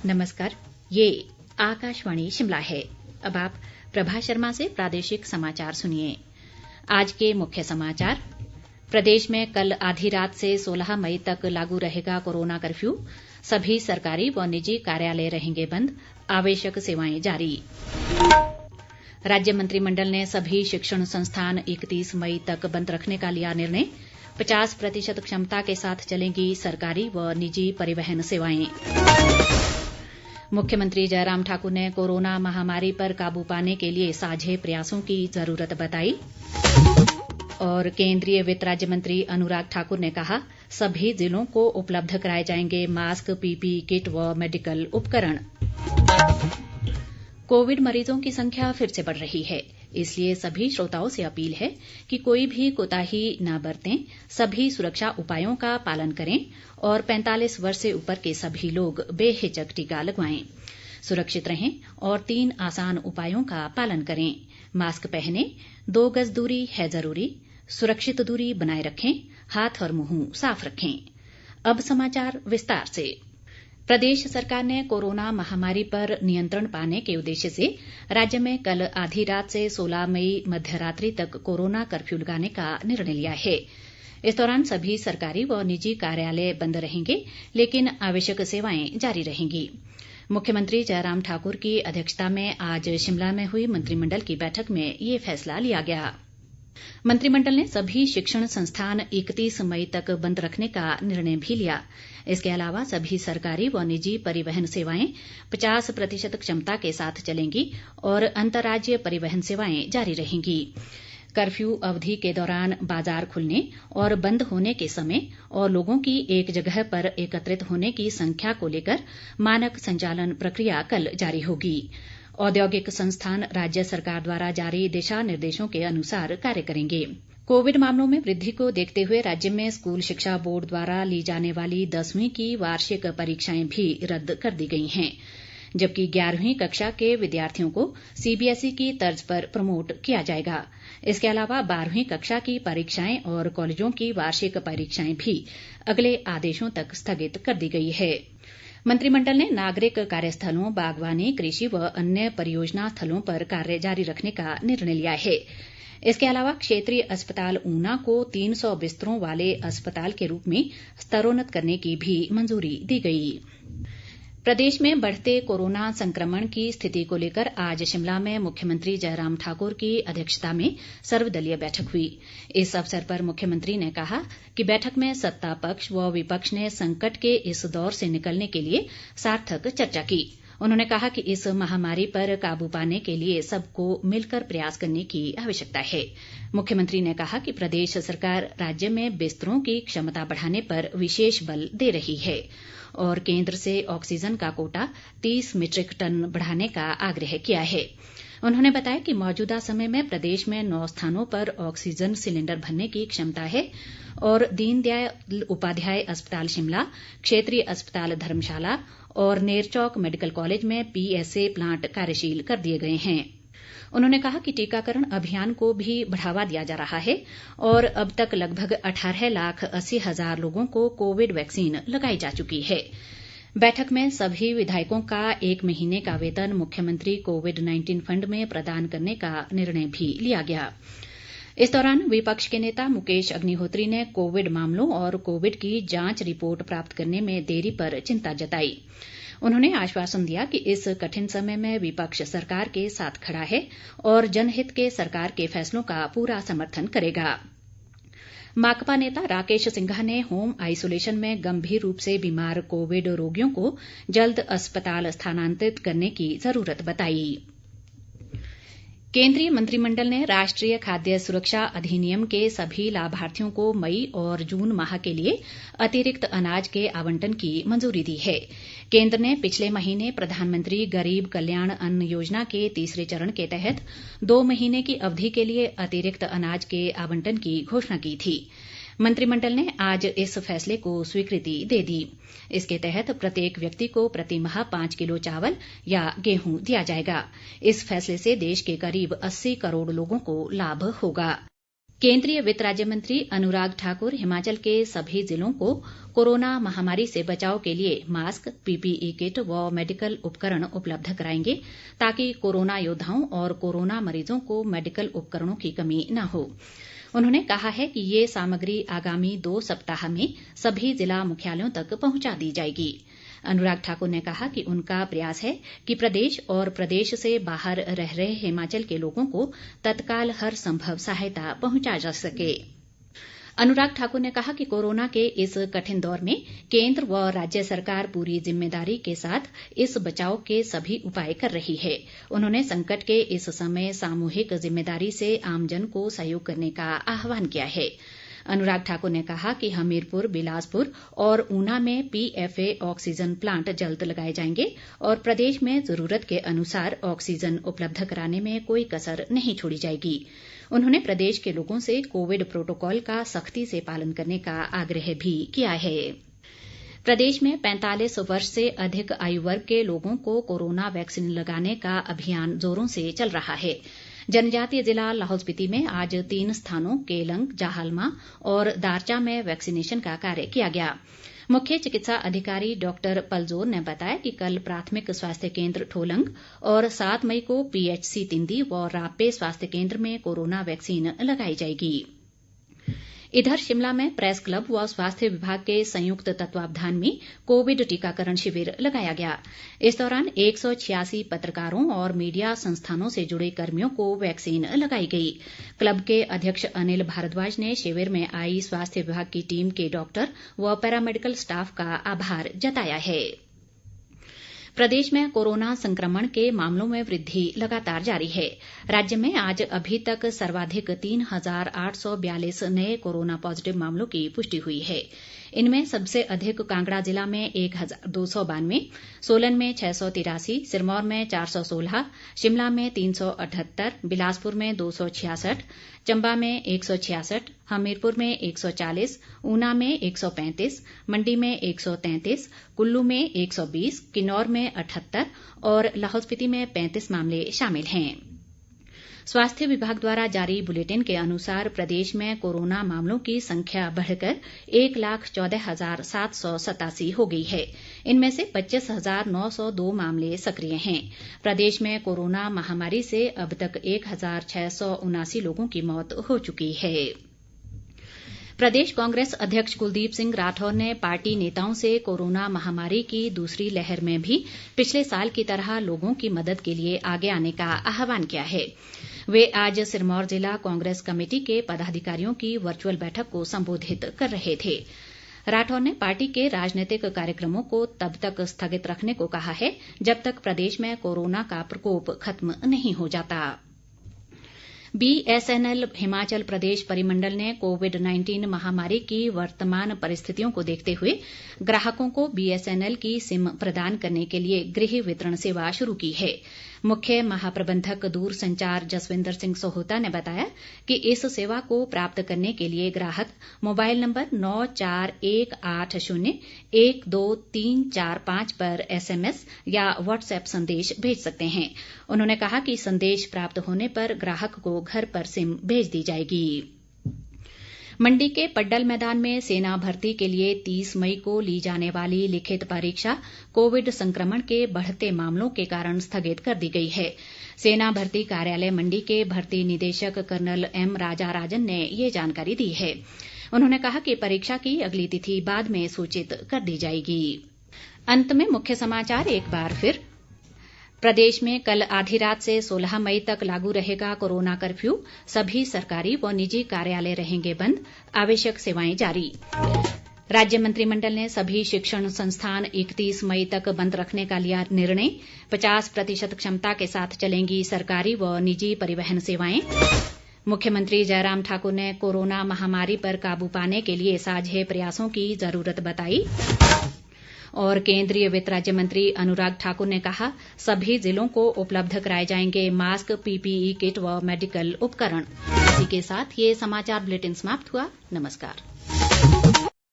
नमस्कार, ये आकाशवाणी शिमला है। अब आप प्रभा शर्मा से प्रादेशिक समाचार सुनिए। आज के मुख्य समाचार। प्रदेश में कल आधी रात से 16 मई तक लागू रहेगा कोरोना कर्फ्यू। सभी सरकारी व निजी कार्यालय रहेंगे बंद, आवश्यक सेवाएं जारी। राज्य मंत्रिमंडल ने सभी शिक्षण संस्थान 31 मई तक बंद रखने का लिया निर्णय। 50% क्षमता के साथ चलेंगी सरकारी व निजी परिवहन सेवाएं। मुख्यमंत्री जयराम ठाकुर ने कोरोना महामारी पर काबू पाने के लिए साझे प्रयासों की जरूरत बताई। और केंद्रीय वित्त राज्य मंत्री अनुराग ठाकुर ने कहा, सभी जिलों को उपलब्ध कराए जाएंगे मास्क, पीपीई किट व मेडिकल उपकरण। कोविड मरीजों की संख्या फिर से बढ़ रही है, इसलिए सभी श्रोताओं से अपील है कि कोई भी कोताही न बरतें, सभी सुरक्षा उपायों का पालन करें और 45 वर्ष से ऊपर के सभी लोग बेहिचक टीका लगवाएं। सुरक्षित रहें और 3 आसान उपायों का पालन करें। मास्क पहनें, 2 गज दूरी है जरूरी, सुरक्षित दूरी बनाए रखें, हाथ और मुंह साफ रखें। अब समाचार विस्तार से। प्रदेश सरकार ने कोरोना महामारी पर नियंत्रण पाने के उद्देश्य से राज्य में कल आधी रात से 16 मई मध्यरात्रि तक कोरोना कर्फ्यू लगाने का निर्णय लिया है। इस दौरान सभी सरकारी व निजी कार्यालय बंद रहेंगे, लेकिन आवश्यक सेवाएं जारी रहेंगी। मुख्यमंत्री जयराम ठाकुर की अध्यक्षता में आज शिमला में हुई मंत्रिमंडल की बैठक में ये फैसला लिया गया। मंत्रिमंडल ने सभी शिक्षण संस्थान 31 मई तक बंद रखने का निर्णय भी लिया। इसके अलावा सभी सरकारी व निजी परिवहन सेवाएं 50% क्षमता के साथ चलेंगी और अंतर्राज्यीय परिवहन सेवाएं जारी रहेंगी। कर्फ्यू अवधि के दौरान बाजार खुलने और बंद होने के समय और लोगों की एक जगह पर एकत्रित होने की संख्या को लेकर मानक संचालन प्रक्रिया कल जारी होगी। औद्योगिक संस्थान राज्य सरकार द्वारा जारी दिशा निर्देशों के अनुसार कार्य करेंगे। कोविड मामलों में वृद्धि को देखते हुए राज्य में स्कूल शिक्षा बोर्ड द्वारा ली जाने वाली 10वीं की वार्षिक परीक्षाएं भी रद्द कर दी गई हैं, जबकि 11वीं कक्षा के विद्यार्थियों को सीबीएसई की तर्ज पर प्रमोट किया जाएगा। इसके अलावा 12वीं कक्षा की परीक्षाएं और कॉलेजों की वार्षिक परीक्षाएं भी अगले आदेशों तक स्थगित कर दी गई है। मंत्रिमंडल ने नागरिक कार्यस्थलों, बागवानी, कृषि व अन्य परियोजना स्थलों पर कार्य जारी रखने का निर्णय लिया है। इसके अलावा क्षेत्रीय अस्पताल ऊना को 300 बिस्तरों वाले अस्पताल के रूप में स्तरोन्नत करने की भी मंजूरी दी गई। प्रदेश में बढ़ते कोरोना संक्रमण की स्थिति को लेकर आज शिमला में मुख्यमंत्री जयराम ठाकुर की अध्यक्षता में सर्वदलीय बैठक हुई। इस अवसर पर मुख्यमंत्री ने कहा कि बैठक में सत्ता पक्ष व विपक्ष ने संकट के इस दौर से निकलने के लिए सार्थक चर्चा की। उन्होंने कहा कि इस महामारी पर काबू पाने के लिए सबको मिलकर प्रयास करने की आवश्यकता है। मुख्यमंत्री ने कहा कि प्रदेश सरकार राज्य में बिस्तरों की क्षमता बढ़ाने पर विशेष बल दे रही है और केंद्र से ऑक्सीजन का कोटा 30 मीट्रिक टन बढ़ाने का आग्रह किया है। उन्होंने बताया कि मौजूदा समय में प्रदेश में 9 स्थानों पर ऑक्सीजन सिलेंडर भरने की क्षमता है और दीनदयाल उपाध्याय अस्पताल शिमला, क्षेत्रीय अस्पताल धर्मशाला और नेरचौक मेडिकल कॉलेज में पीएसए प्लांट कार्यशील कर दिए गए हैं। उन्होंने कहा कि टीकाकरण अभियान को भी बढ़ावा दिया जा रहा है और अब तक लगभग 18,80,000 लोगों को कोविड वैक्सीन लगाई जा चुकी है। बैठक में सभी विधायकों का 1 महीने का वेतन मुख्यमंत्री कोविड-19 फंड में प्रदान करने का निर्णय भी लिया गया। इस दौरान विपक्ष के नेता मुकेश अग्निहोत्री ने कोविड मामलों और कोविड की जांच रिपोर्ट प्राप्त करने में देरी पर चिंता जताई। उन्होंने आश्वासन दिया कि इस कठिन समय में विपक्ष सरकार के साथ खड़ा है और जनहित के सरकार के फैसलों का पूरा समर्थन करेगा। माकपा नेता राकेश सिंघा ने होम आइसोलेशन में गंभीर रूप से बीमार कोविड रोगियों को जल्द अस्पताल स्थानांतरित करने की जरूरत बताई। केंद्रीय मंत्रिमंडल ने राष्ट्रीय खाद्य सुरक्षा अधिनियम के सभी लाभार्थियों को मई और जून माह के लिए अतिरिक्त अनाज के आवंटन की मंजूरी दी है। केंद्र ने पिछले महीने प्रधानमंत्री गरीब कल्याण अन्न योजना के तीसरे चरण के तहत 2 महीने की अवधि के लिए अतिरिक्त अनाज के आवंटन की घोषणा की थी। मंत्रिमंडल ने आज इस फैसले को स्वीकृति दे दी। इसके तहत प्रत्येक व्यक्ति को प्रति माह 5 किलो चावल या गेहूं दिया जाएगा। इस फैसले से देश के करीब 80 करोड़ लोगों को लाभ होगा। केंद्रीय वित्त राज्य मंत्री अनुराग ठाकुर हिमाचल के सभी जिलों को कोरोना महामारी से बचाव के लिए मास्क, पीपीई किट व मेडिकल उपकरण उपलब्ध कराएंगे ताकि कोरोना योद्धाओं और कोरोना मरीजों को मेडिकल उपकरणों की कमी न हो। उन्होंने कहा है कि ये सामग्री आगामी 2 सप्ताह में सभी जिला मुख्यालयों तक पहुंचा दी जाएगी। अनुराग ठाकुर ने कहा कि उनका प्रयास है कि प्रदेश और प्रदेश से बाहर रह रहे हिमाचल के लोगों को तत्काल हर संभव सहायता पहुंचा जा सके। अनुराग ठाकुर ने कहा कि कोरोना के इस कठिन दौर में केंद्र व राज्य सरकार पूरी जिम्मेदारी के साथ इस बचाव के सभी उपाय कर रही है। उन्होंने संकट के इस समय सामूहिक जिम्मेदारी से आमजन को सहयोग करने का आह्वान किया है। अनुराग ठाकुर ने कहा कि हमीरपुर, बिलासपुर और ऊना में PFA ऑक्सीजन प्लांट जल्द लगाए जाएंगे और प्रदेश में जरूरत के अनुसार ऑक्सीजन उपलब्ध कराने में कोई कसर नहीं छोड़ी जाएगी। उन्होंने प्रदेश के लोगों से कोविड प्रोटोकॉल का सख्ती से पालन करने का आग्रह भी किया है। प्रदेश में 45 वर्ष से अधिक आयु वर्ग के लोगों को कोरोना वैक्सीन लगाने का अभियान जोरों से चल रहा है। जनजातीय जिला लाहौल स्पीति में आज 3 स्थानों केलंग, जाहलमा और दारचा में वैक्सीनेशन का कार्य किया गया। मुख्य चिकित्सा अधिकारी डॉक्टर पलजोर ने बताया कि कल प्राथमिक स्वास्थ्य केंद्र ठोलंग और 7 मई को PHC तिंदी व रापे स्वास्थ्य केंद्र में कोरोना वैक्सीन लगाई जाएगी। इधर शिमला में प्रेस क्लब व स्वास्थ्य विभाग के संयुक्त तत्वावधान में कोविड टीकाकरण शिविर लगाया गया। इस दौरान 186 पत्रकारों और मीडिया संस्थानों से जुड़े कर्मियों को वैक्सीन लगाई गई। क्लब के अध्यक्ष अनिल भारद्वाज ने शिविर में आई स्वास्थ्य विभाग की टीम के डॉक्टर व पैरामेडिकल स्टाफ का आभार जताया है। प्रदेश में कोरोना संक्रमण के मामलों में वृद्धि लगातार जारी है। राज्य में आज अभी तक सर्वाधिक 3,842 नए कोरोना पॉजिटिव मामलों की पुष्टि हुई है। इनमें सबसे अधिक कांगड़ा जिला में 1,292, सोलन में 683, सिरमौर में 416, शिमला में 378, बिलासपुर में 266, चंबा में 166, हमीरपुर में 140, ऊना में 135, मंडी में 133, कुल्लू में 120, किन्नौर में 78 और लाहौल स्पीति में 35 मामले शामिल हैं। स्वास्थ्य विभाग द्वारा जारी बुलेटिन के अनुसार प्रदेश में कोरोना मामलों की संख्या बढ़कर 1,14,787 हो गई है। इनमें से 25,902 मामले सक्रिय हैं। प्रदेश में कोरोना महामारी से अब तक 1,679 लोगों की मौत हो चुकी है। प्रदेश कांग्रेस अध्यक्ष कुलदीप सिंह राठौर ने पार्टी नेताओं से कोरोना महामारी की दूसरी लहर में भी पिछले साल की तरह लोगों की मदद के लिए आगे आने का आह्वान किया है। वे आज सिरमौर जिला कांग्रेस कमेटी के पदाधिकारियों की वर्चुअल बैठक को संबोधित कर रहे थे। राठौर ने पार्टी के राजनीतिक कार्यक्रमों को तब तक स्थगित रखने को कहा है जब तक प्रदेश में कोरोना का प्रकोप खत्म नहीं हो जाता। BSNL हिमाचल प्रदेश परिमंडल ने कोविड-19 महामारी की वर्तमान परिस्थितियों को देखते हुए ग्राहकों को BSNL की सिम प्रदान करने के लिए गृह वितरण सेवा शुरू की है। मुख्य महाप्रबंधक दूरसंचार जसविंदर सिंह सोहता ने बताया कि इस सेवा को प्राप्त करने के लिए ग्राहक मोबाइल नंबर 9418012345 पर SMS या WhatsApp संदेश भेज सकते हैं। उन्होंने कहा कि संदेश प्राप्त होने पर ग्राहक को घर पर सिम भेज दी जाएगी। मंडी के पड्डल मैदान में सेना भर्ती के लिए 30 मई को ली जाने वाली लिखित परीक्षा कोविड संक्रमण के बढ़ते मामलों के कारण स्थगित कर दी गई है। सेना भर्ती कार्यालय मंडी के भर्ती निदेशक कर्नल M राजा राजन ने ये जानकारी दी है। उन्होंने कहा कि परीक्षा की अगली तिथि बाद में सूचित कर दी जाएगी। अंत में मुख्य समाचार एक बार फिर। प्रदेश में कल आधी रात से 16 मई तक लागू रहेगा कोरोना कर्फ्यू। सभी सरकारी व निजी कार्यालय रहेंगे बंद, आवश्यक सेवाएं जारी। राज्य मंत्रिमंडल ने सभी शिक्षण संस्थान 31 मई तक बंद रखने का लिया निर्णय। 50% क्षमता के साथ चलेंगी सरकारी व निजी परिवहन सेवाएं। मुख्यमंत्री जयराम ठाकुर ने कोरोना महामारी पर काबू पाने के लिए साझे प्रयासों की जरूरत बताई। और केंद्रीय वित्त राज्य मंत्री अनुराग ठाकुर ने कहा, सभी जिलों को उपलब्ध कराए जाएंगे मास्क, PPE किट व मेडिकल उपकरण। इसी के साथ ये समाचार बुलेटिन समाप्त हुआ। नमस्कार।